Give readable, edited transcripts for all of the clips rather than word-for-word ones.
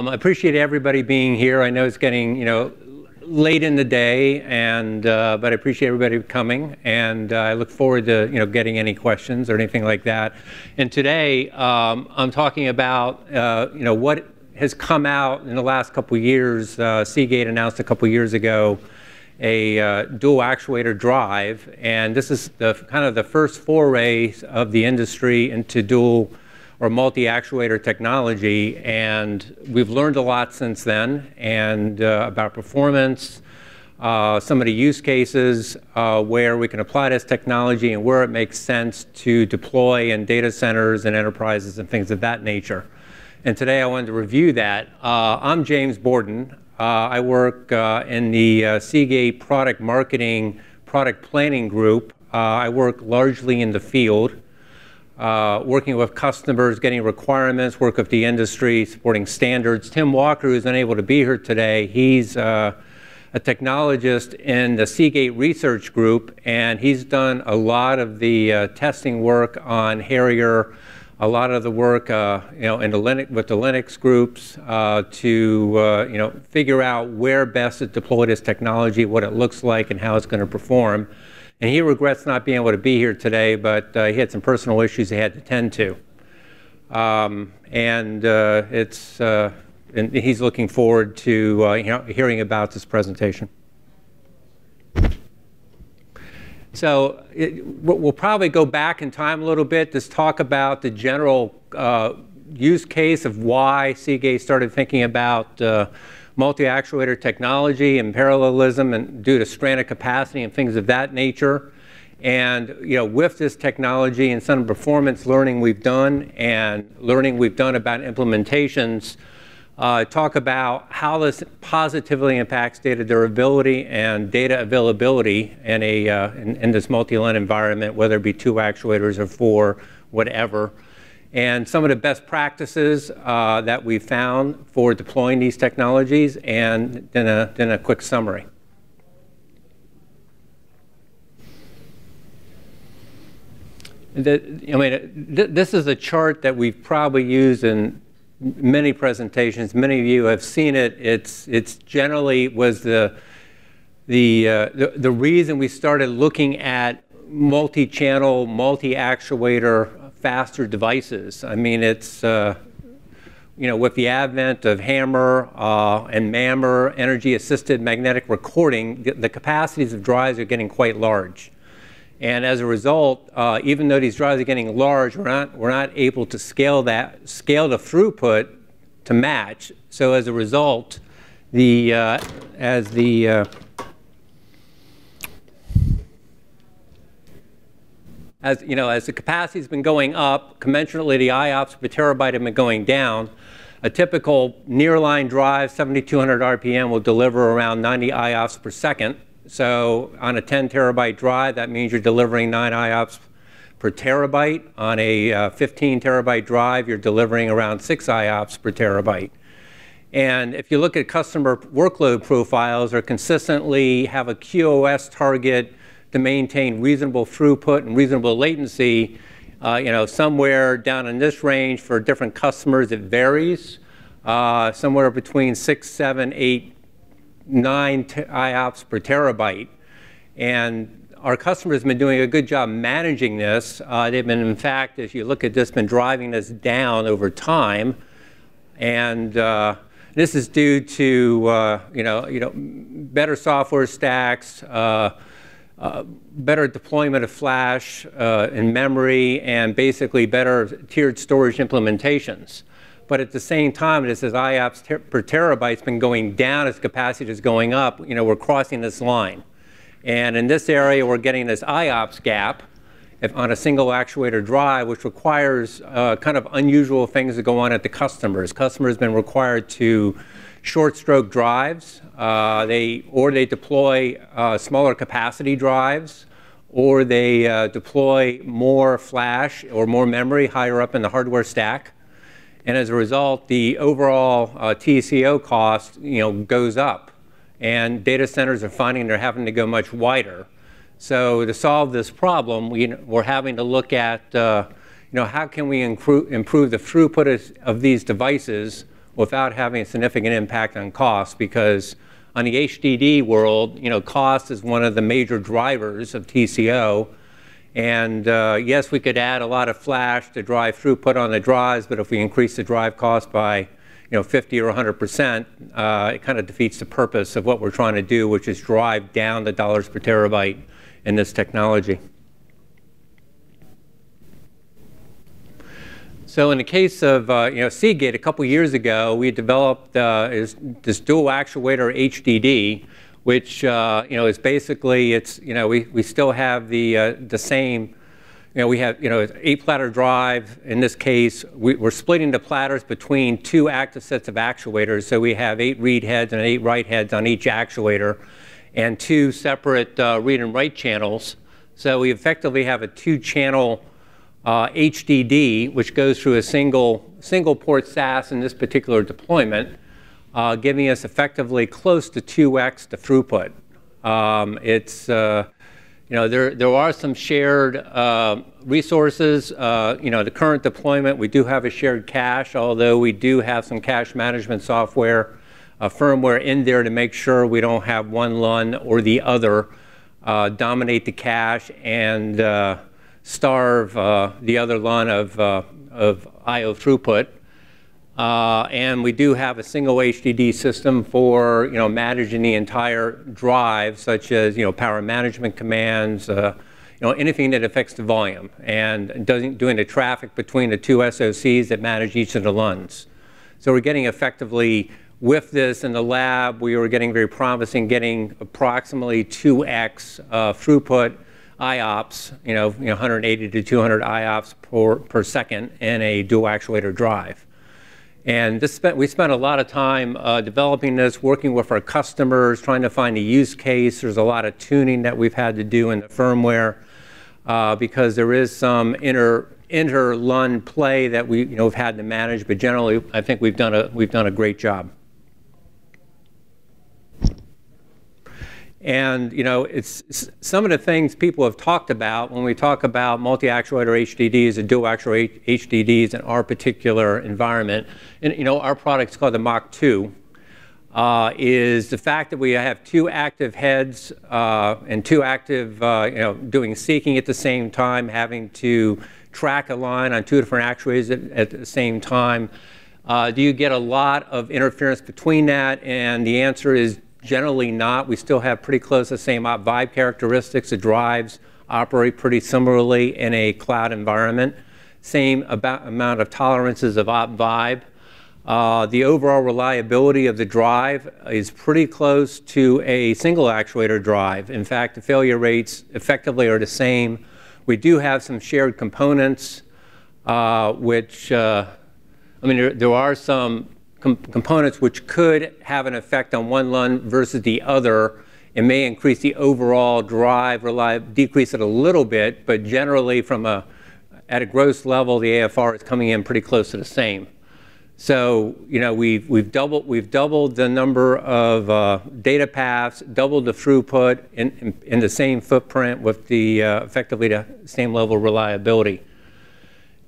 I appreciate everybody being here. I know it's getting, late in the day, and but I appreciate everybody coming, and I look forward to, getting any questions or anything like that. And today, I'm talking about, what has come out in the last couple of years. Seagate announced a couple of years ago a dual actuator drive, and this is the kind of the first foray of the industry into dual or multi-actuator technology, and we've learned a lot since then, and about performance, some of the use cases where we can apply this technology and where it makes sense to deploy in data centers and enterprises and things of that nature. And today I wanted to review that. I'm James Borden. I work in the Seagate product marketing, product planning group. I work largely in the field, working with customers, getting requirements, work with the industry, supporting standards. Tim Walker, who's unable to be here today, he's a technologist in the Seagate research group, and he's done a lot of the testing work on Harrier, a lot of the work in the with the Linux groups to figure out where best to deploy this technology, what it looks like, and how it's going to perform. And he regrets not being able to be here today, but he had some personal issues he had to tend to. And he's looking forward to hearing about this presentation. So we'll probably go back in time a little bit to talk about the general use case of why Seagate started thinking about multi-actuator technology and parallelism and due to stranded capacity and things of that nature. And with this technology and some performance learning we've done and learning we've done about implementations, talk about how this positively impacts data durability and data availability in in this multi-LUN environment, whether it be 2 actuators or 4, whatever. And some of the best practices that we've found for deploying these technologies, and then a quick summary. This is a chart that we've probably used in many presentations. Many of you have seen it. It's generally was the reason we started looking at multi-channel, multi-actuator, faster devices. I mean, it's with the advent of HAMR and MAMR, energy-assisted magnetic recording, the capacities of drives are getting quite large. And as a result, even though these drives are getting large, we're not able to scale the throughput to match. So as a result, as the capacity has been going up, commensurately the IOPS per terabyte have been going down. A typical nearline drive, 7,200 RPM, will deliver around 90 IOPS per second. So on a 10 terabyte drive, that means you're delivering 9 IOPS per terabyte. On a 15 terabyte drive, you're delivering around 6 IOPS per terabyte. And if you look at customer workload profiles, they consistently have a QoS target to maintain reasonable throughput and reasonable latency, somewhere down in this range. For different customers, it varies, somewhere between 6, 7, 8, 9 IOPS per terabyte. And our customers have been doing a good job managing this. They've been, in fact, if you look at this, been driving this down over time. And this is due to better software stacks, better deployment of flash and memory, and basically better tiered storage implementations. But at the same time, as IOPS per terabyte has been going down as capacity is going up, we're crossing this line. And in this area, we're getting this IOPS gap on a single actuator drive, which requires kind of unusual things to go on at the customers. Customers have been required to short stroke drives, they deploy smaller capacity drives, or they deploy more flash or more memory higher up in the hardware stack. And as a result, the overall TCO cost goes up. And data centers are finding they're having to go much wider. So to solve this problem, we're having to look at how can we improve the throughput of these devices without having a significant impact on cost, because on the HDD world, cost is one of the major drivers of TCO. And yes, we could add a lot of flash to drive throughput on the drives, but if we increase the drive cost by 50 or 100%, it kind of defeats the purpose of what we're trying to do, which is drive down the dollars per terabyte in this technology. So in the case of Seagate, a couple years ago, we developed this dual actuator HDD, which is basically we still have the same. We have an 8-platter drive. In this case, we're splitting the platters between 2 active sets of actuators. So we have 8 read heads and 8 write heads on each actuator, and 2 separate read and write channels. So we effectively have a 2-channel HDD, which goes through a single port SAS in this particular deployment, giving us effectively close to 2x the throughput. There are some shared resources. The current deployment, we do have a shared cache, although we do have some cache management software, firmware in there to make sure we don't have one LUN or the other dominate the cache and starve the other LUN of I/O throughput. And we do have a single HDD system for managing the entire drive, such as power management commands, anything that affects the volume, and doing the traffic between the 2 SoCs that manage each of the LUNs. So we're getting effectively, with this in the lab, we were getting very promising, getting approximately 2x throughput IOPS, 180 to 200 IOPS per second in a dual actuator drive. And we spent a lot of time developing this, working with our customers, trying to find a use case. There's a lot of tuning that we've had to do in the firmware because there is some inter-LUN play that we've had to manage. But generally, I think we've done a great job. And it's some of the things people have talked about when we talk about multi-actuator HDDs and dual actuator HDDs in our particular environment. And our product's called the Mach.2. Is the fact that we have 2 active heads and 2 active, doing seeking at the same time, having to track a line on 2 different actuators at the same time. Do you get a lot of interference between that? And the answer is generally not. We still have pretty close to the same op-vibe characteristics. The drives operate pretty similarly in a cloud environment. Same amount of tolerances of op-vibe. The overall reliability of the drive is pretty close to a single actuator drive. In fact, the failure rates effectively are the same. We do have some shared components, which, there are some components which could have an effect on one LUN versus the other. It may increase the overall drive decrease it a little bit, but generally at a gross level, the AFR is coming in pretty close to the same. So we've doubled the number of data paths, doubled the throughput in the same footprint with effectively the same level of reliability.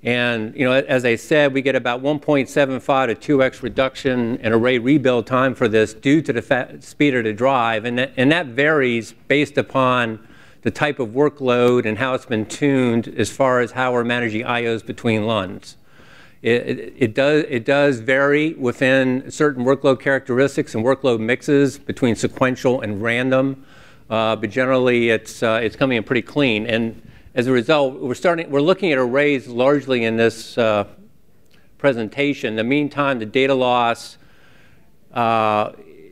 And as I said, we get about 1.75 to 2x reduction in array rebuild time for this due to the speed of the drive, and that varies based upon the type of workload and how it's been tuned as far as how we're managing IOs between LUNs. It does vary within certain workload characteristics and workload mixes between sequential and random, but generally it's coming in pretty clean. And as a result, we're looking at arrays largely in this presentation. In the meantime, the data loss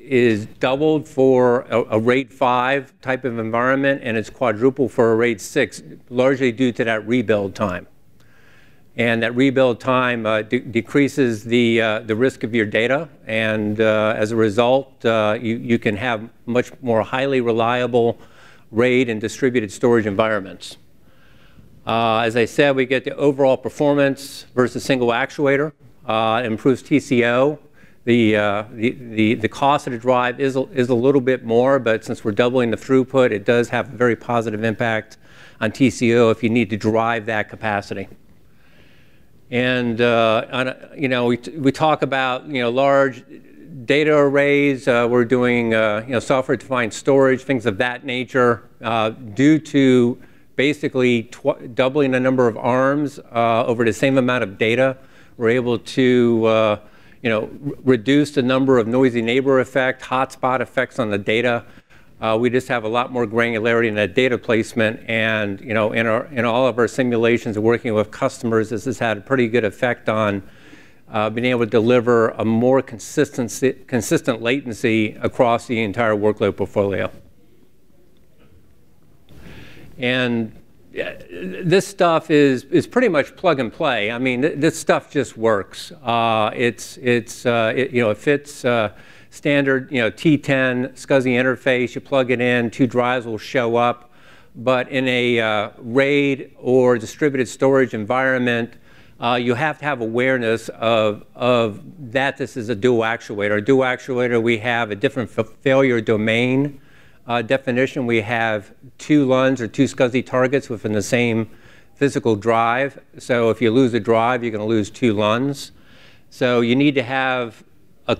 is doubled for a RAID 5 type of environment, and it's quadrupled for a RAID 6, largely due to that rebuild time. And that rebuild time decreases the risk of your data, and as a result, you can have much more highly reliable RAID and distributed storage environments. As I said, we get the overall performance versus single actuator. Improves TCO. The cost of the drive is a little bit more, but since we're doubling the throughput, it does have a very positive impact on TCO if you need to drive that capacity. And we talk about large data arrays. We're doing software-defined storage, things of that nature. Due to basically doubling the number of arms over the same amount of data, we're able to reduce the number of noisy neighbor effect, hotspot effects on the data. We just have a lot more granularity in that data placement, and in all of our simulations and working with customers, this has had a pretty good effect on being able to deliver a more consistent latency across the entire workload portfolio. And this stuff is pretty much plug and play. I mean, this stuff just works. It fits standard, T10 SCSI interface. You plug it in, 2 drives will show up. But in a RAID or distributed storage environment, you have to have awareness of that this is a dual actuator. A dual actuator, we have a different failure domain definition. We have 2 LUNs or 2 SCSI targets within the same physical drive. So if you lose a drive, you're going to lose 2 LUNs. So you need to have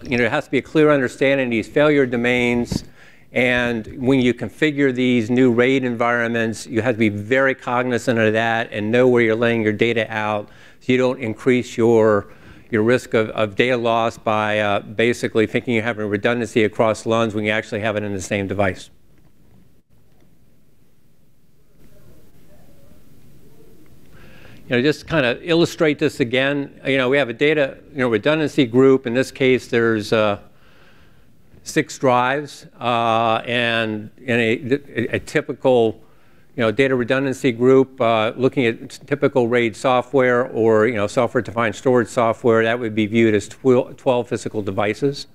there has to be a clear understanding of these failure domains, and when you configure these new RAID environments, you have to be very cognizant of that and know where you're laying your data out so you don't increase your risk of data loss by basically thinking you're having redundancy across LUNs when you actually have it in the same device. Just kind of illustrate this again. We have a data redundancy group. In this case, there's 6 drives, and in a typical data redundancy group, looking at typical RAID software or software-defined storage software, that would be viewed as 12 physical devices.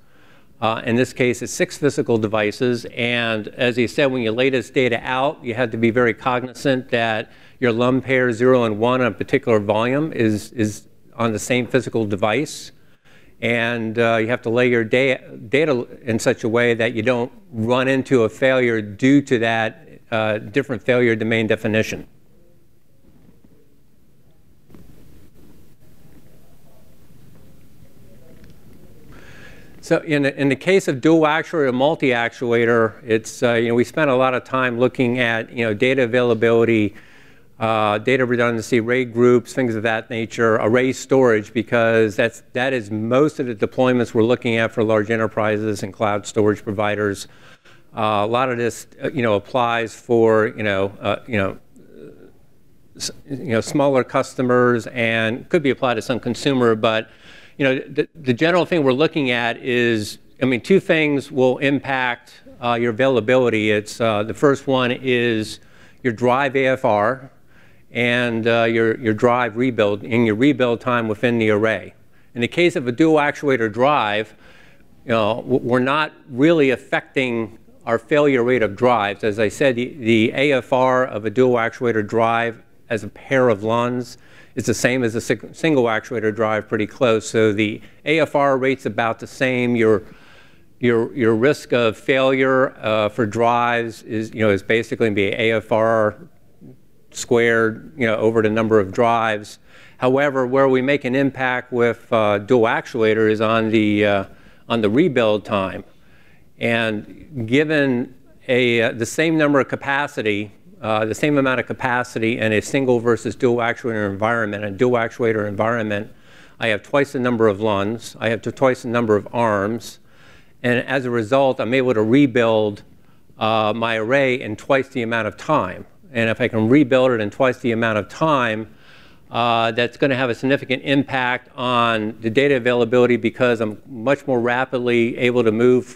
In this case, it's 6 physical devices, and as you said, when you lay this data out, you have to be very cognizant that your LUN pair 0 and 1 on a particular volume is on the same physical device, and you have to lay your data in such a way that you don't run into a failure due to that different failure domain definition. So in the case of dual actuator or multi-actuator, it's we spent a lot of time looking at data availability, data redundancy, RAID groups, things of that nature, array storage, because that is most of the deployments we're looking at for large enterprises and cloud storage providers. A lot of this applies for smaller customers and could be applied to some consumer, but the general thing we're looking at is, 2 things will impact your availability. It's the first one is your drive AFR and your drive rebuild and your rebuild time within the array. In the case of a dual actuator drive, we're not really affecting our failure rate of drives. As I said, the AFR of a dual actuator drive as a pair of LUNs is the same as a single actuator drive, pretty close. So the AFR rate's about the same. Your risk of failure for drives is basically going to be AFR squared over the number of drives. However, where we make an impact with dual actuator is on the rebuild time. And given the same number of capacity, the same amount of capacity in a single versus dual actuator environment. In a dual actuator environment, I have twice the number of LUNs, I have twice the number of arms, and as a result, I'm able to rebuild my array in twice the amount of time. And if I can rebuild it in twice the amount of time, that's going to have a significant impact on the data availability, because I'm much more rapidly able to move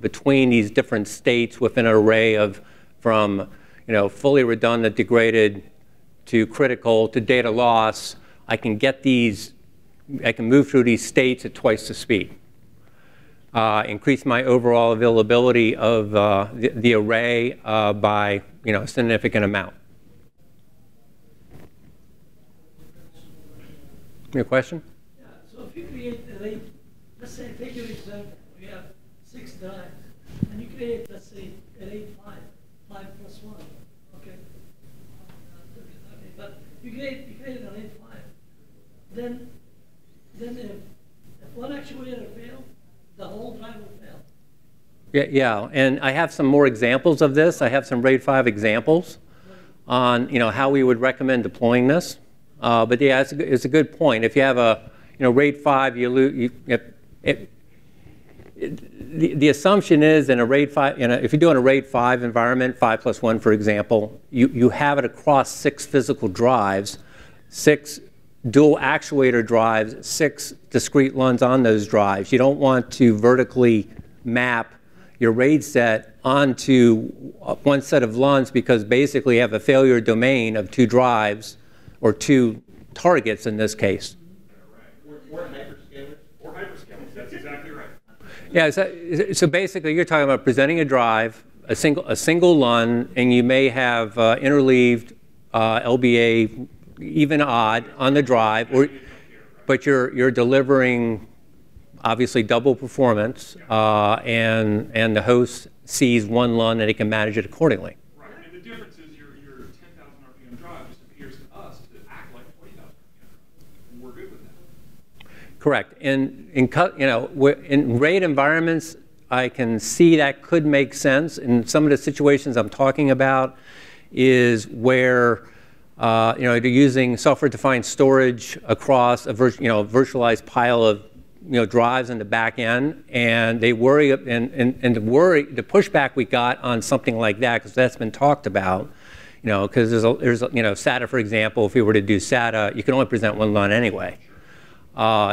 between these different states within an array from fully redundant, degraded, to critical, to data loss. I can move through these states at twice the speed. Increase my overall availability of the array by a significant amount. Your question? Yeah, so if you create a RAID, let's say, take your example, we have 6 drives, and you create, let's say, a RAID 5 plus 1, okay? But you create a RAID 5. then if one actuator fails, the whole drive will fail. Yeah, and I have some more examples of this. I have some RAID 5 examples on how we would recommend deploying this. But yeah, it's a good point. If you have a RAID 5, the assumption is in a RAID 5, if you're doing a RAID 5 environment, 5+1 for example, you have it across 6 physical drives, 6 dual actuator drives, 6 discrete LUNs on those drives. You don't want to vertically map your RAID set onto one set of LUNs because basically you have a failure domain of 2 drives or 2 targets in this case. Or hyperscalers. Or hyperscalers, that's exactly right. Yeah, so basically you're talking about presenting a drive, a single LUN, and you may have interleaved LBA, even odd, on the drive, but you're delivering obviously double performance, and the host sees one LUN and it can manage it accordingly. Right, and the difference is your 10,000 RPM drive just appears to us to act like 20,000 RPM, and we're good with that. Correct. In RAID environments, I can see that could make sense. In some of the situations I'm talking about is where they're using software-defined storage across a virtualized pile of drives in the back end, and they worry, and the pushback we got on something like that, because that's been talked about, because there's SATA, for example, if we were to do SATA, you can only present one LUN anyway,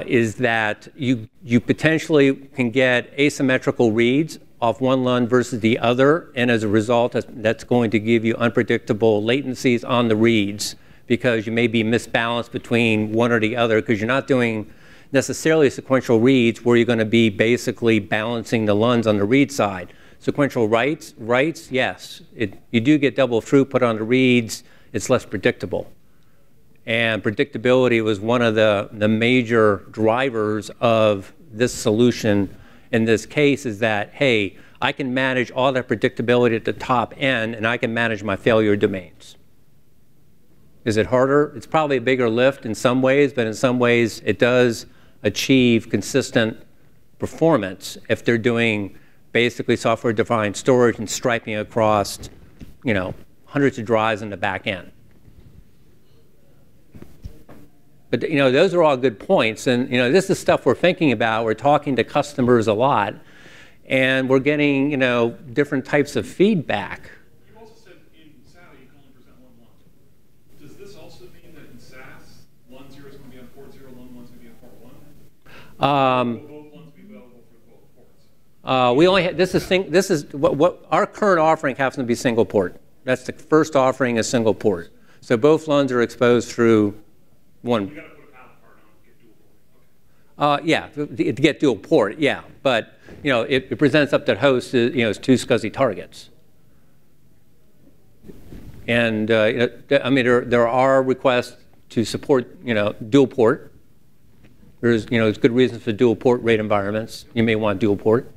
is that you potentially can get asymmetrical reads off one LUN versus the other, and as a result, that's going to give you unpredictable latencies on the reads because you may be misbalanced between one or the other because you're not doing necessarily sequential reads where you're going to be basically balancing the LUNs on the read side. Sequential writes, yes. You do get double throughput on the reads. It's less predictable. And predictability was one of the major drivers of this solution in this case is that, hey, I can manage all that predictability at the top end and I can manage my failure domains. Is it harder? It's probably a bigger lift in some ways, but in some ways it does achieve consistent performance if they're doing basically software-defined storage and striping across, hundreds of drives in the back end. But those are all good points, and this is stuff we're thinking about. We're talking to customers a lot, and we're getting different types of feedback. You also said in SATA you can only present one LUN. Does this also mean that in SAS, LUN 0 is going to be on port 0, LUN 1 is going to be on port 1? Will both LUNs be available for both ports? We only this is what our current offering happens to be single port. That's the first offering is single port. So both LUNs are exposed through one. You got to put a palette card on to get dual port. Okay. Yeah, to get dual port, yeah. But it presents up that host is 2 SCSI targets. And I mean there are requests to support dual port. There's good reasons for dual port RAID environments. You may want dual port.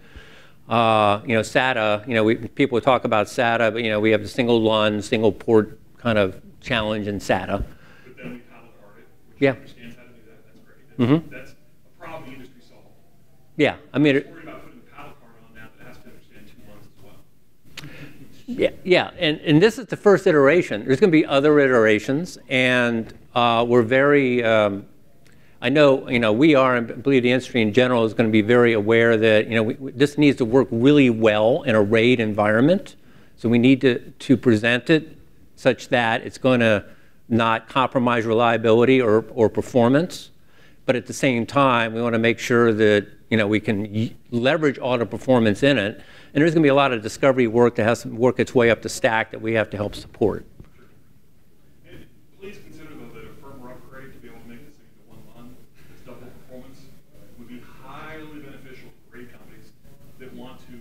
SATA, people talk about SATA, but we have the single LUN, single port kind of challenge in SATA. But then we palette card it, which Yeah. understands how to do that. That's great. That's a problem the industry solved. Yeah, I mean. Worried about putting the palette card on now that has to understand 2 LUNs as well. Yeah, and this is the first iteration. There's going to be other iterations, and we're very. I know, we are, and I believe the industry in general is going to be very aware that, this needs to work really well in a RAID environment. So we need to present it such that it's going to not compromise reliability or performance. But at the same time, we want to make sure that, we can leverage all the performance in it. And there's going to be a lot of discovery work that has to work its way up the stack that we have to help support. And please consider, though, that a firmware upgrade to be able to make this thing into one LUN that's double performance would be highly beneficial for RAID companies that want to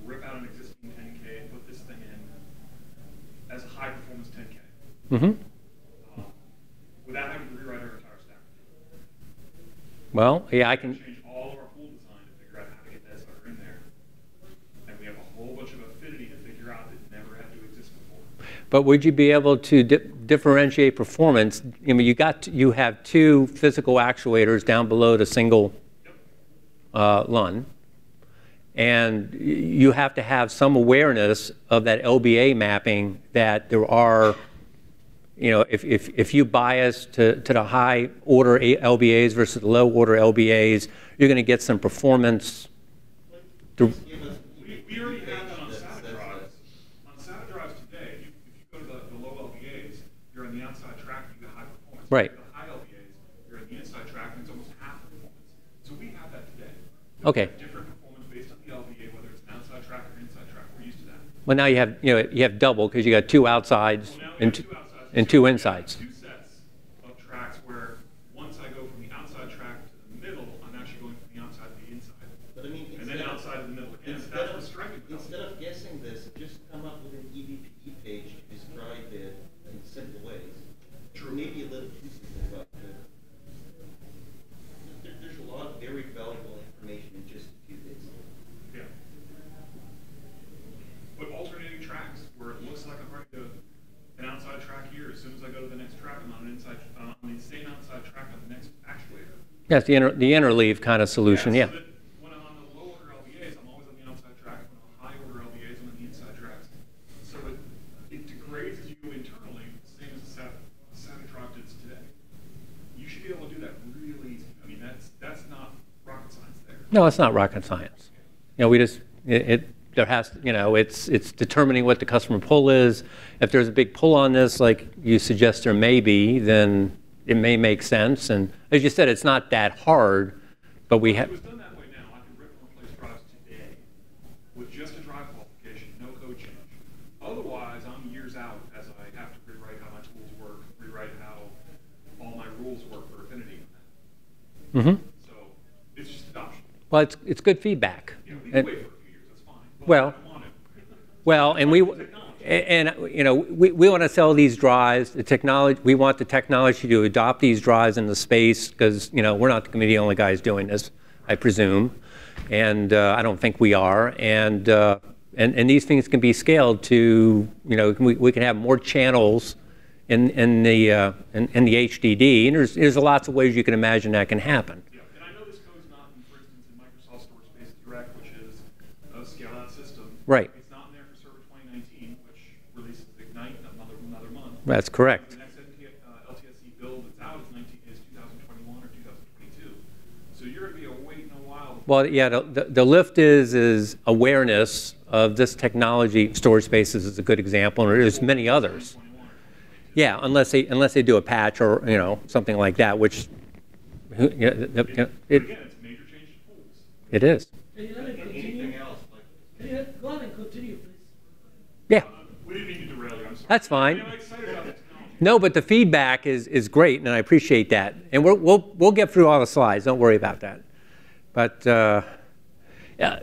rip out an existing 10K and put this thing in as a high-performance 10K. Without having to rewrite our entire stack. Well, yeah, I can. Change all of our pool design to figure out how to get that sucker in there. And we have a whole bunch of affinity to figure out that never had to exist before. But would you be able to differentiate performance, I mean, you have two physical actuators down below the single LUN, and you have to have some awareness of that LBA mapping, that there are, you know, if you bias to the high order LBAs versus the low order LBAs, you're going to get some performance. We already have that on SATA drives. On SATA drives today, if you go to the low LBAs, you're on the outside track and you get high performance. Right. If you go to the high LBAs, you're on the inside track and it's almost half the performance. So we have that today. Okay. Different performance based on the LBA, whether it's an outside track or inside track. We're used to that. Well, now you have double, because you got two outsides and two insides. Two sets of tracks where once I go from the outside track to the middle, I'm actually going from the outside to the inside. But I mean, And then outside to the middle again. That's what's striking. Instead of guessing this, just come up with an EVPE page to describe it in simple ways. True. Maybe a little too simple, but there's a lot of very valuable information in just a few bits. Yeah. But alternating tracks, where it looks like I'm running an outside track here, as soon as I go to the next track, I'm on an inside, on the same outside track on the next actuator. Yes, the interleave kind of solution, So yeah. that when I'm on the low order LBAs, I'm always on the outside track. When I'm on high order LBAs, I'm on the inside tracks. So it degrades as you go internally, the same as the SATA drive did today. You should be able to do that really easy. I mean, that's not rocket science there. No, it's not rocket science. You know, we just there has, you know, it's determining what the customer pull is. If there's a big pull on this, like you suggest there may be, then it may make sense. And as you said, it's not that hard, but we have. If it was done that way now, I could rip and replace drives today with just a drive qualification, no code change. Otherwise, I'm years out as I have to rewrite how my tools work, rewrite how all my rules work for Affinity. Mm-hmm. So it's just adoption. Well, it's good feedback. Yeah, we can wait for a few years. That's fine. But Well, I want it. you know, we want to sell these drives. The technology, we want the technology to adopt these drives in the space, because, you know, we're not going to be the only guys doing this, I presume, and I don't think we are. And these things can be scaled to, you know, we can have more channels in the HDD, and there's lots of ways you can imagine that can happen. Yeah, and I know this code's not, for instance, in Microsoft Storage Space Direct, which is a scale-out system. Right. It's not in there for Server 2019, which releases Ignite another month. That's correct. The next LTSC build that's out is 2021 or 2022. So you're going to be waiting a while. Well, yeah, the lift is awareness of this technology. Storage spaces is a good example, and there's many others. Yeah, unless they do a patch or, you know, something like that, which Again, it's major change to tools. it is. Can you let it continue? Anything else? Can you go on and continue, please? Yeah, We didn't mean to derail you. I'm sorry. that's fine. I'm excited about the technology. No, but the feedback is great, and I appreciate that. And we'll get through all the slides. Don't worry about that. But yeah,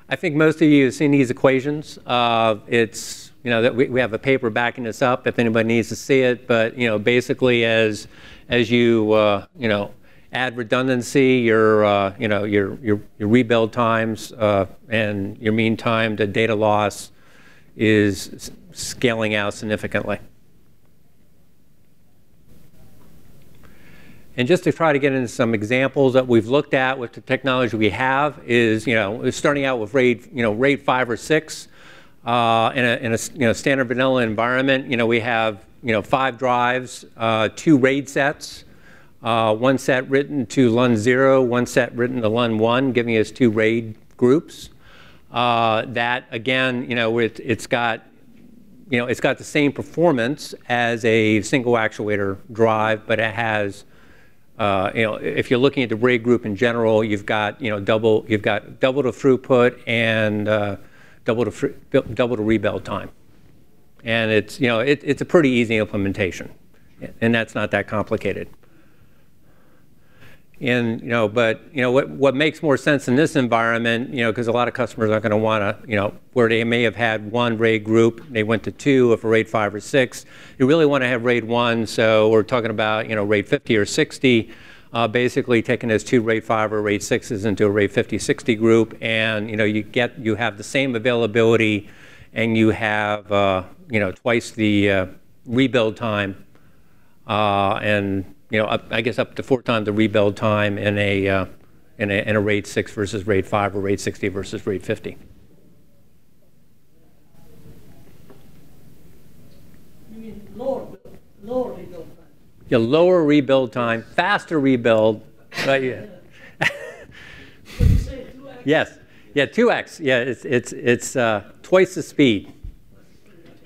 I think most of you have seen these equations. It's, you know, that we have a paper backing this up if anybody needs to see it. But, you know, basically as you you know, add redundancy, your you know, your rebuild times and your mean time to data loss is scaling out significantly. And just to try to get into some examples that we've looked at with the technology we have is, you know, starting out with RAID 5 or 6 in a you know, standard vanilla environment. You know, we have, you know, 5 drives, 2 RAID sets, 1 set written to LUN 0, 1 set written to LUN 1, giving us 2 RAID groups. That again, you know, it's got the same performance as a single actuator drive, but it has, you know, if you're looking at the RAID group in general, you've got, you know, double the throughput and double the rebuild time, and it's, you know, it's a pretty easy implementation, and that's not that complicated. And, you know, but, you know, what makes more sense in this environment, you know, because a lot of customers aren't going to want to, you know, where they may have had 1 RAID group, they went to 2, if a RAID 5 or 6, you really want to have RAID 1. So we're talking about, you know, RAID 50 or 60, basically taking those 2 RAID 5 or RAID 6s into a RAID 50-60 group, and, you know, you have the same availability, and you have, you know, twice the rebuild time, and I guess up to 4 times the rebuild time in a RAID 6 versus RAID 5 or RAID 60 versus RAID 50. You mean lower rebuild time? Yeah, lower rebuild time, faster rebuild. But yeah. Would you say 2x? Yes. Yeah, 2x. Yeah, it's twice the speed.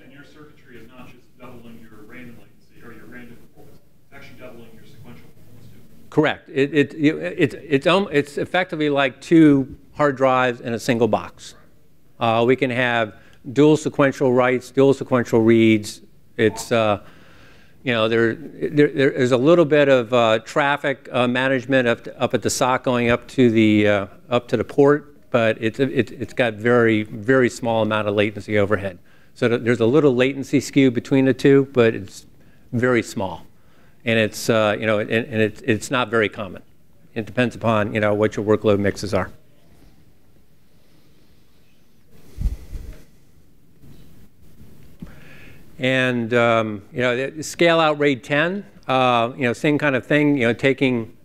And your circuitry is not just doubling your random latency or your random performance. It's actually doubling your sequential performance too. Correct. It's effectively like 2 hard drives in a single box. We can have dual sequential writes, dual sequential reads. It's there's a little bit of traffic management up at the sock going up to the port, but it's got very, very small amount of latency overhead. So there's a little latency skew between the two, but it's very small, and it's it's not very common. It depends upon what your workload mixes are. And scale out RAID 10, same kind of thing. Taking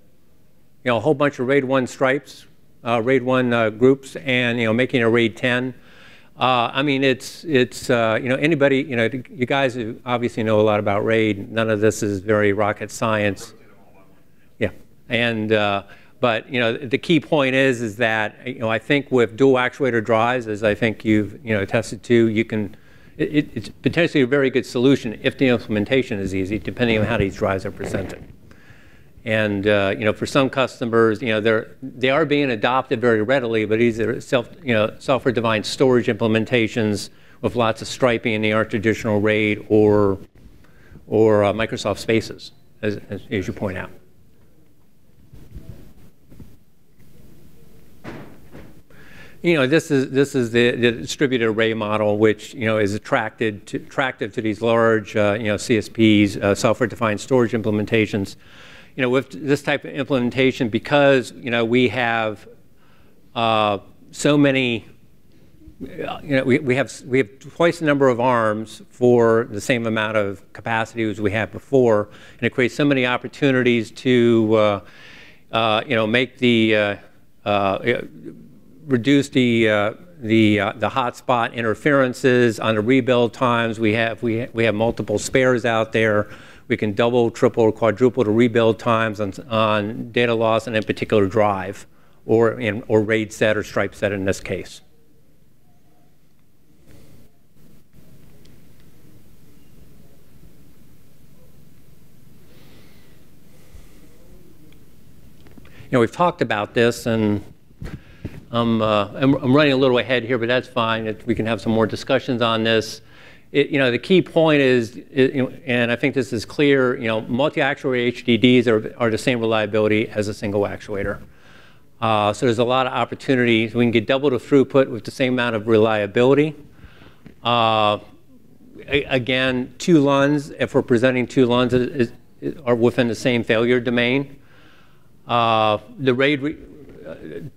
a whole bunch of RAID 1 stripes, RAID 1 groups, and making a RAID 10. I mean, it's anybody you guys who obviously know a lot about RAID. None of this is very rocket science. Yeah, and but the key point is that I think with dual actuator drives, as I think you've attested to, you can. It's potentially a very good solution if the implementation is easy, depending on how these drives are presented. And for some customers, they are being adopted very readily, but these are software-defined storage implementations with lots of striping, and they aren't traditional RAID or Microsoft Spaces, as you point out. This is the distributed array model, which is attractive to these large CSPs, software-defined storage implementations. With this type of implementation, because we have so many, we have twice the number of ARMs for the same amount of capacity as we had before, and it creates so many opportunities to make the reduce the hotspot interferences on the rebuild times. We have multiple spares out there. We can double, triple, or quadruple the rebuild times on data loss and in particular drive, or RAID set or stripe set in this case. We've talked about this, and I'm running a little ahead here, but that's fine. We can have some more discussions on this. The key point is, and I think this is clear, multi-actuator HDDs are the same reliability as a single actuator. So there's a lot of opportunities. We can get double the throughput with the same amount of reliability. Again, 2 LUNs, if we're presenting 2 LUNs, are within the same failure domain. The RAID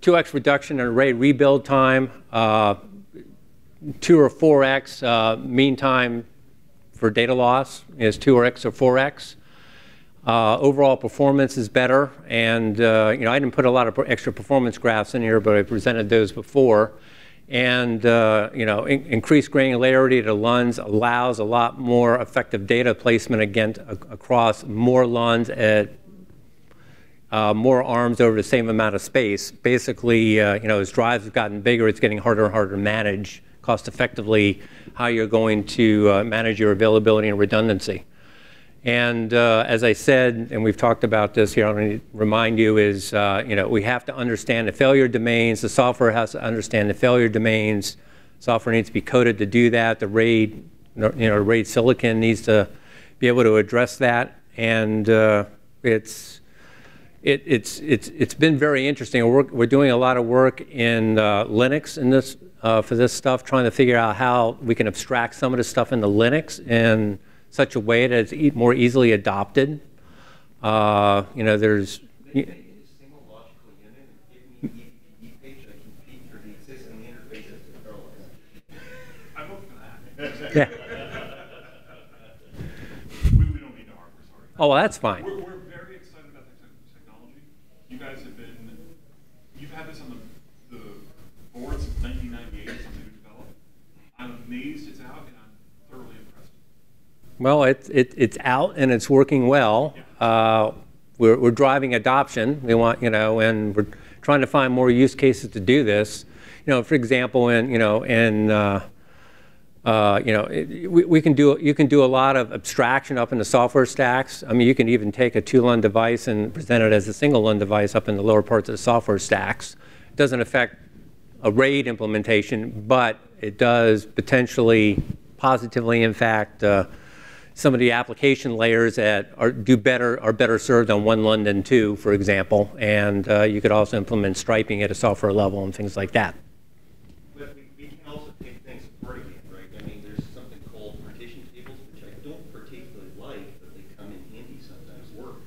2x reduction in RAID rebuild time, 2 or 4x mean time for data loss is 2x or 4x. Overall performance is better, and I didn't put a lot of extra performance graphs in here, but I presented those before. And increased granularity of the LUNs allows a lot more effective data placement across more LUNs at more ARMs over the same amount of space. Basically, as drives have gotten bigger, it's getting harder and harder to manage cost effectively how you're going to manage your availability and redundancy. And as I said, and we've talked about this here, I want to remind you is, we have to understand the failure domains. The software has to understand the failure domains. Software needs to be coded to do that. The RAID, RAID silicon needs to be able to address that. And it's been very interesting. We're doing a lot of work in Linux in this for this stuff, trying to figure out how we can abstract some of the stuff into Linux in such a way that it's more easily adopted. There's. Single logical unit and give me the EPD page I can feed through the existing interfaces to parallelize. I'm open to that. Yeah. Oh, well, that's fine. We're very excited about the technology. You guys have been, you've had this on the board since 1998, something you developed. I'm amazed it's out, and I'm thoroughly impressed. Well, it's out and it's working well. We're driving adoption. We want, and we're trying to find more use cases to do this. For example, you can do a lot of abstraction up in the software stacks. I mean, you can even take a 2-LUN device and present it as a single LUN device up in the lower parts of the software stacks. It doesn't affect a RAID implementation, but it does potentially positively impact some of the application layers that are better served on 1 LUN than 2, for example. And you could also implement striping at a software level and things like that. But we can also take things apart again, right? I mean, there's something called partition tables, which I don't particularly like, but they come in handy sometimes, work.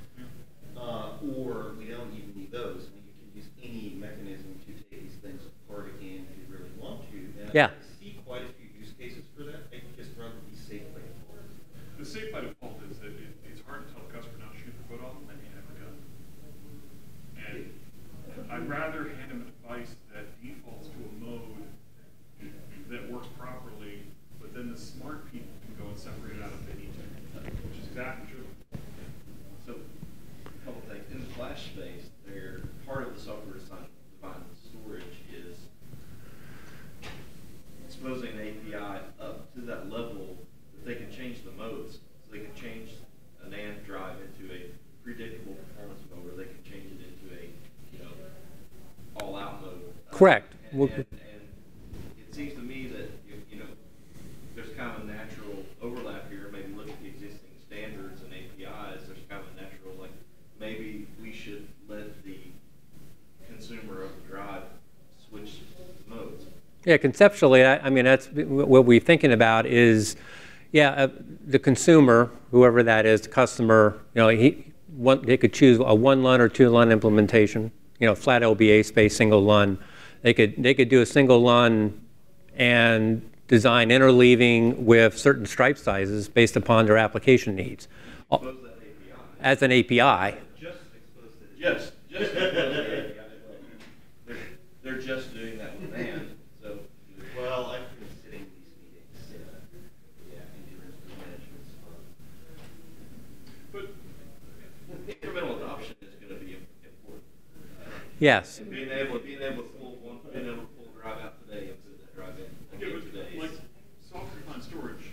Or we don't even need those. I mean, you can use any mechanism to take these things apart again if you really want to. And Yeah. I see quite a few use cases for that. I just rather be safe by default. The safe by default is that it's hard to tell a customer not to shoot their foot off than you have a gun. And I'd rather hand them a device that defaults to a mode that works properly, but then the smart people can go and separate it out if they need to, which is exactly true. So, a couple things. In the flash space, part of the software-defined storage is exposing the API up to that level that they can change the modes. So they can change a NAND drive into a predictable performance mode, or they can change it into a all-out mode. Correct. And it seems to me that there's kind of a natural overlap here. Maybe look at the existing standards and APIs. There's kind of a natural, maybe we should let the consumer of the drive switch modes. Yeah, conceptually, I mean, that's what we're thinking about is, the consumer, whoever that is, the customer, they could choose a 1 LUN or 2 LUN implementation, flat LBA space, single LUN. They could do a single LUN and design interleaving with certain stripe sizes based upon their application needs. Expose that API. As an API. Just expose it. Just expose the API. They're just doing that with NAND. So, Well, I've been sitting in these meetings, and doing the management stuff. But incremental adoption is going to be important. Yes. And being able to pull a drive out today and put that drive in again today. like software-defined storage,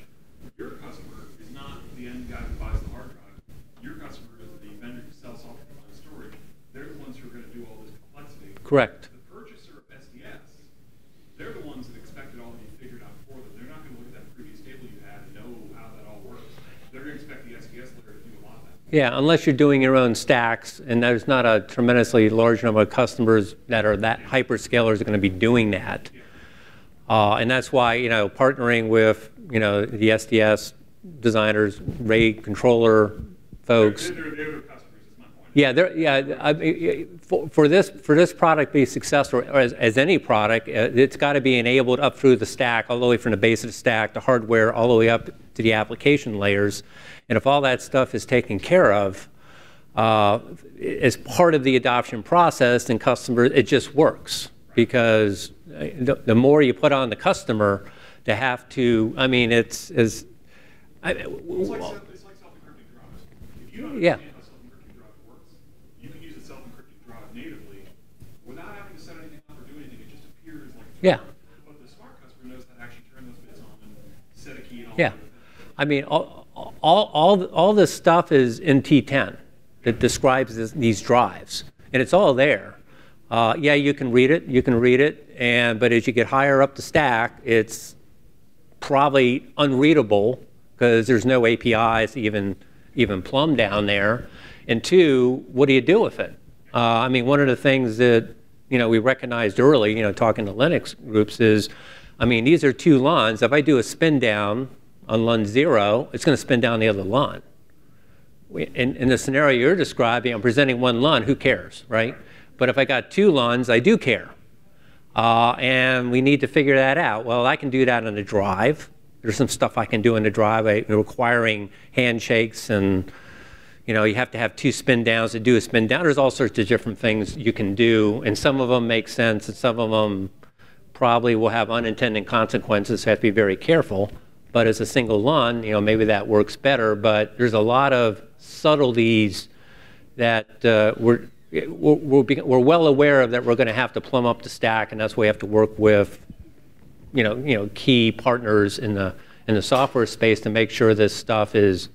your customer is not the end guy who buys the hard drive. Your customer is the vendor who sells software-defined storage. They're the ones who are going to do all this complexity. Correct. The purchaser of SDS, they're the ones that expect it all to be figured out for them. They're not going to look at that previous table you had and know how that all works. They're going to expect the SDS layer to do a lot of that. Yeah, unless you're doing your own stacks, and there's not a tremendously large number of customers that are that hyperscalers are going to be doing that. And that's why, partnering with, the SDS designers, RAID controller folks. They're the customers, is my point. For this product to be successful, or as any product, it's got to be enabled up through the stack, all the way from the base of the stack, the hardware, all the way up to the application layers. And if all that stuff is taken care of as part of the adoption process, then customers, it just works. Because the more you put on the customer to have to, I mean, it's It's like self-encrypting drives. If you don't understand how self-encrypting drive works, you can use a self-encrypting drive natively without having to set anything up or do anything. It just appears like it's Yeah. But the smart customer knows how to actually turn those bits on and set a key and all Yeah. that. I mean, all this stuff is in T10 that describes these drives, and it's all there. You can read it, but as you get higher up the stack, it's probably unreadable because there's no APIs even plumb down there. And two, what do you do with it? I mean, one of the things that we recognized early, talking to Linux groups is, I mean, these are 2 LUNs. If I do a spin down on LUN 0, it's going to spin down the other LUN. In the scenario you're describing, I'm presenting 1 LUN, who cares, right? But if I got 2 LUNs, I do care. And we need to figure that out. Well, I can do that on the drive. There's some stuff I can do in the drive requiring handshakes and you know, you have to have 2 spin downs to do a spin down. There's all sorts of different things you can do, and some of them make sense, and some of them probably will have unintended consequences, so you have to be very careful. But as a single LUN, you know, maybe that works better, but there's a lot of subtleties that we're well aware of that we're going to have to plumb up the stack, and that's why we have to work with, you know, key partners in the software space to make sure this stuff is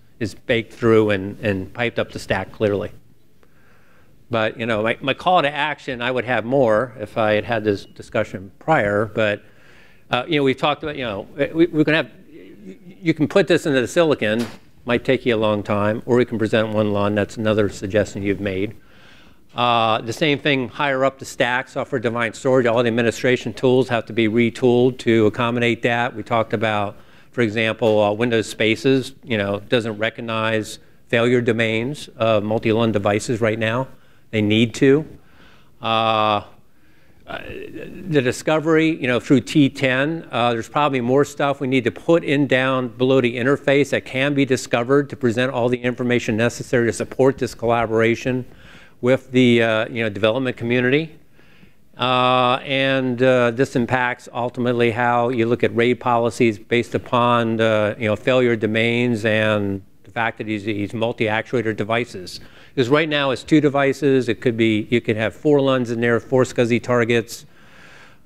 baked through and piped up the stack clearly. But, you know, my call to action, I would have more if I had had this discussion prior, but, you know, we've talked about, you know, we're going to have, you can put this into the silicon, might take you a long time, or we can present one LUN. That's another suggestion you've made. The same thing higher up the stack, software-defined storage, all the administration tools have to be retooled to accommodate that. We talked about, for example, Windows Spaces, you know, doesn't recognize failure domains of multi-LUN devices right now. They need to. The discovery, you know, through T10, there's probably more stuff we need to put in down below the interface that can be discovered to present all the information necessary to support this collaboration with the you know, development community. This impacts ultimately how you look at RAID policies based upon you know, failure domains and the fact that these multi-actuator devices. Because right now it's 2 devices. It could be, you could have 4 LUNs in there, 4 SCSI targets.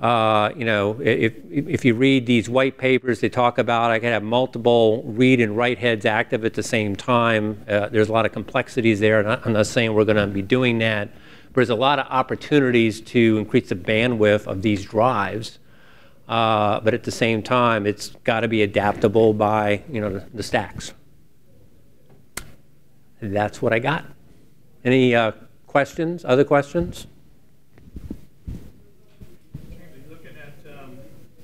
You know, if you read these white papers, they talk about I can have multiple read and write heads active at the same time. There's a lot of complexities there, and I'm not saying we're going to be doing that. But there's a lot of opportunities to increase the bandwidth of these drives. But at the same time, it's got to be adaptable by, you know, the stacks. That's what I got. Any questions? Other questions? Are you looking at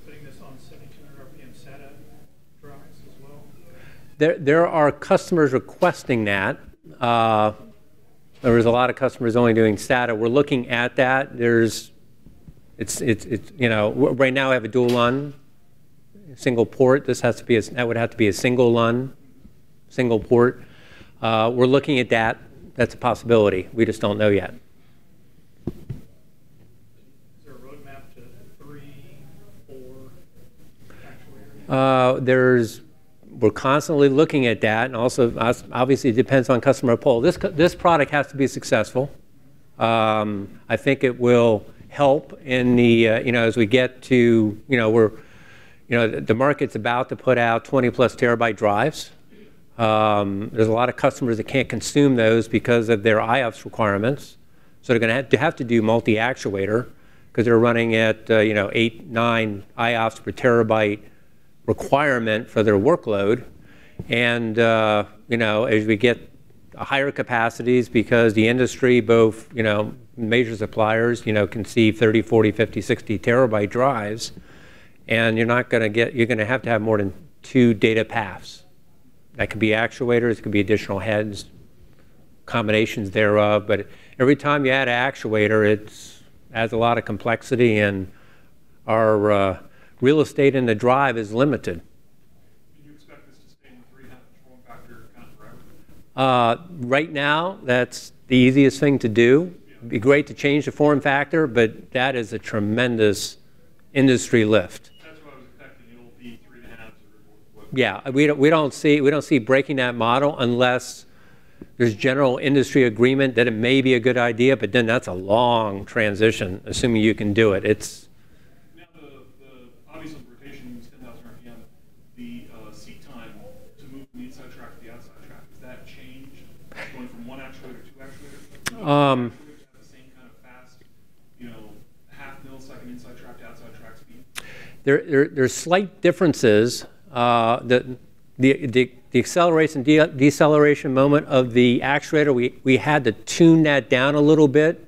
putting this on 7200 RPM SATA drives as well? There are customers requesting that. There was a lot of customers only doing SATA. We're looking at that. It's you know, right now I have a dual LUN, single port. This has to be that would have to be a single LUN, single port. We're looking at that. That's a possibility. We just don't know yet. Is there a roadmap to 3, 4 actuators? We're constantly looking at that, and also obviously it depends on customer pull. This product has to be successful. I think it will help in the you know, as we get to, you know, the market's about to put out 20+ terabyte drives. There's a lot of customers that can't consume those because of their IOPS requirements. So they're going to have to do multi-actuator because they're running at you know, 8, 9 IOPS per terabyte requirement for their workload. And you know, as we get higher capacities, because the industry, both, you know, major suppliers, you know, can see 30, 40, 50, 60 terabyte drives, and you're not going to get, you're going to have more than 2 data paths. That could be actuators, it could be additional heads, combinations thereof. But every time you add an actuator, it adds a lot of complexity, and our real estate in the drive is limited. Do you expect this to stay in the 3.5 form factor kind of forever? Right now, that's the easiest thing to do. It'd be great to change the form factor, but that is a tremendous industry lift. Yeah, we don't see breaking that model unless there's general industry agreement that it may be a good idea, but then that's a long transition, assuming you can do it. It's now the obviously rotation is 10,000 RPM. The seat time to move from the inside track to the outside track, is that changed going from 1 actuator to 2 actuators? The same kind of fast, you know, half millisecond inside track to outside track speed. There's slight differences. The acceleration and deceleration moment of the actuator, we had to tune that down a little bit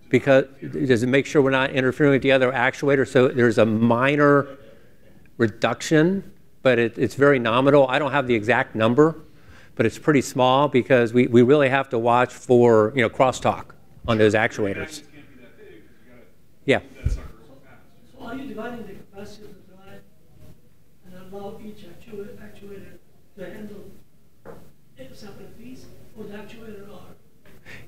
because just to make sure we're not interfering with the other actuator. So there's a minor reduction, but it's very nominal. I don't have the exact number, but it's pretty small because we really have to watch for, you know, crosstalk on those actuators. Yeah. So are you dividing the capacity of the drive and allow each actuator to handle a separate piece, for the actuator are?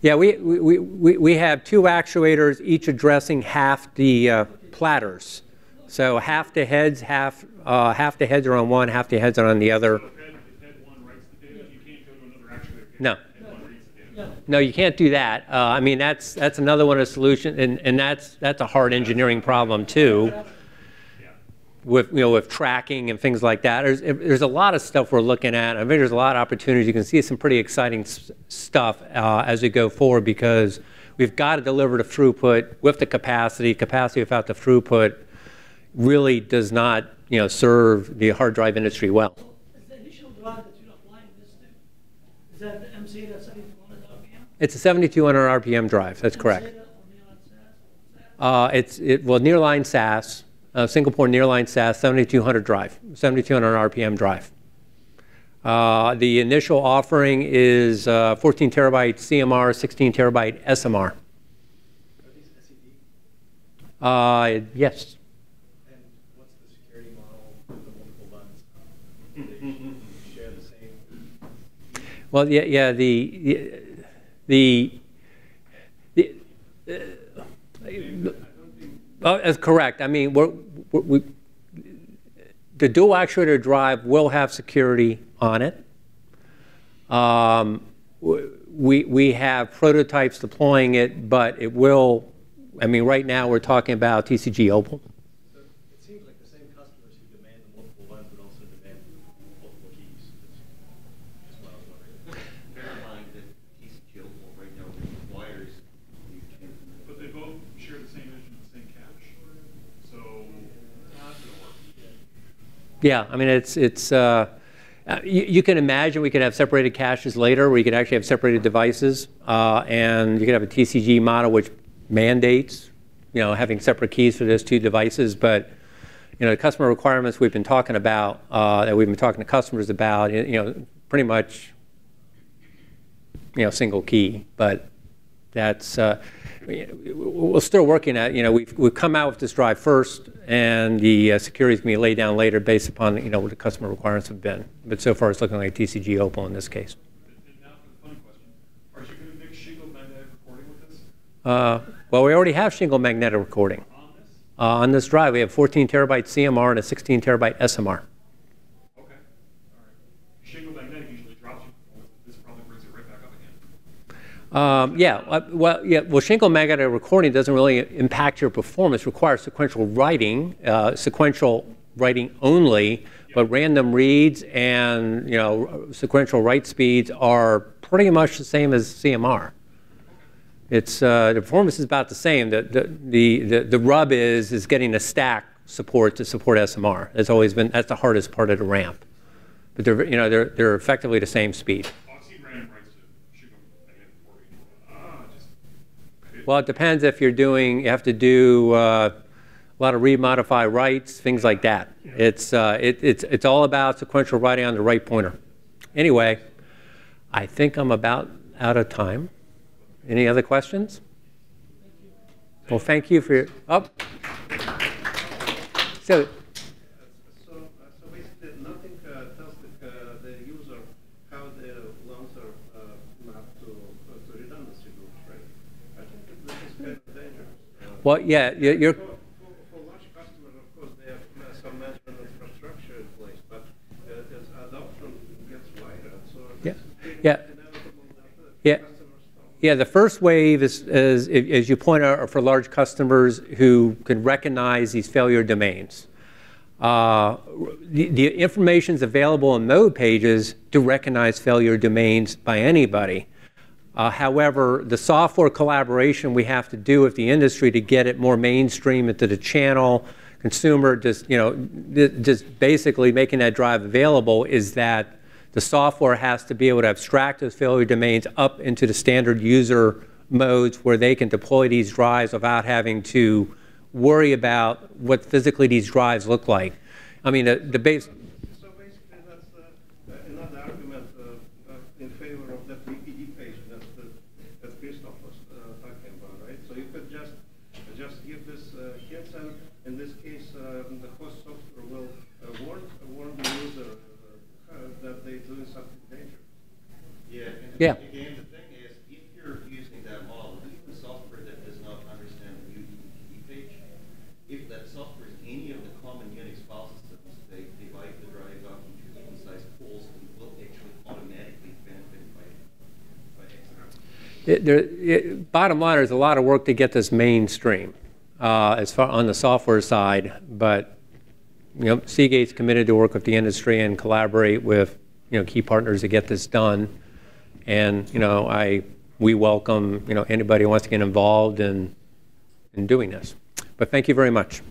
Yeah, we have two actuators, each addressing half the platters. So half the heads, half the heads are on one, half the heads are on the other. So if head one writes the data, you can't go to another actuator. No. Head one reads the data. No, you can't do that. I mean, that's another one of the solutions, and that's a hard engineering problem too, with tracking and things like that. There's a lot of stuff we're looking at. I think there's a lot of opportunities. You can see some pretty exciting stuff as we go forward, because we've got to deliver the throughput with the capacity. Capacity without the throughput really does not, serve the hard drive industry well. Is the initial drive that you're applying this to, is that the MCA that's 7,200 RPM? It's a 7,200 RPM drive. That's correct. It's nearline SAS, single port nearline SAS, 7,200 drive, 7,200 RPM drive. The initial offering is 14 terabyte CMR, 16 terabyte SMR. Are these SED? Yes. And what's the security model with the multiple LUNs? Do they share the same? Well, yeah. That's correct. I mean, the dual actuator drive will have security on it. We have prototypes deploying it, but it will. I mean, right now we're talking about TCG Opal. So it seems like the same customers who demand the multiple LUNs would also demand multiple keys. That's what I was wondering. Bear in mind that TCG Opal right now requires these two. But they both share the same engine, the same cache. So that's gonna work. Yeah, I mean, you can imagine we could have separated caches later, where you could actually have separated devices, and you could have a TCG model which mandates, having separate keys for those two devices. But, the customer requirements we've been talking about, that we've been talking to customers about, pretty much, single key. But that's we're still working at. We've come out with this drive first, and the security is going to be laid down later based upon what the customer requirements have been. But so far, it's looking like TCG Opal in this case. And now for the fun question: are you going to mix shingle magnetic recording with this? Well, we already have shingle magnetic recording. On this? On this drive, we have 14 terabyte CMR and a 16 terabyte SMR. Okay. All right. Shingle magnetic usually drops you. This probably brings it right back up again. Well, shingle magnetic recording doesn't really impact your performance. It requires sequential writing only, but random reads and sequential write speeds are pretty much the same as CMR. It's the performance is about the same. The rub is getting the stack support to support SMR. That's the hardest part of the ramp. But they're effectively the same speed. I've seen random writes to shingle magnetic recording. Well, it depends if you have to do a lot of read modify writes, things like that. It's all about sequential writing on the right pointer. Anyway, I think I'm about out of time. Any other questions? Well, thank you for your. So basically, nothing tells the user how the LUNs are mapped to redundancy groups, right? I think this is kind of dangerous. Well, yeah, you're. For large customers, of course, they have some management infrastructure in place, but as adoption gets wider, so Yeah, the first wave is, as you point out, are for large customers who can recognize these failure domains. The information is available in node pages to recognize failure domains by anybody. However, the software collaboration we have to do with the industry to get it more mainstream into the channel, consumer, just basically making that drive available, is that the software has to be able to abstract those failure domains up into the standard user modes where they can deploy these drives without having to worry about what physically these drives look like. I mean, the base. So basically, that's another argument in favor of that VPD page that Christoph was talking about, right? So you could just give this hints, and in this case, the host software will warn the user that they're doing something dangerous. Yeah. Yeah. Again, bottom line, there's a lot of work to get this mainstream as far on the software side, but Seagate's committed to work with the industry and collaborate with key partners to get this done. And we welcome anybody who wants to get involved in doing this. But thank you very much.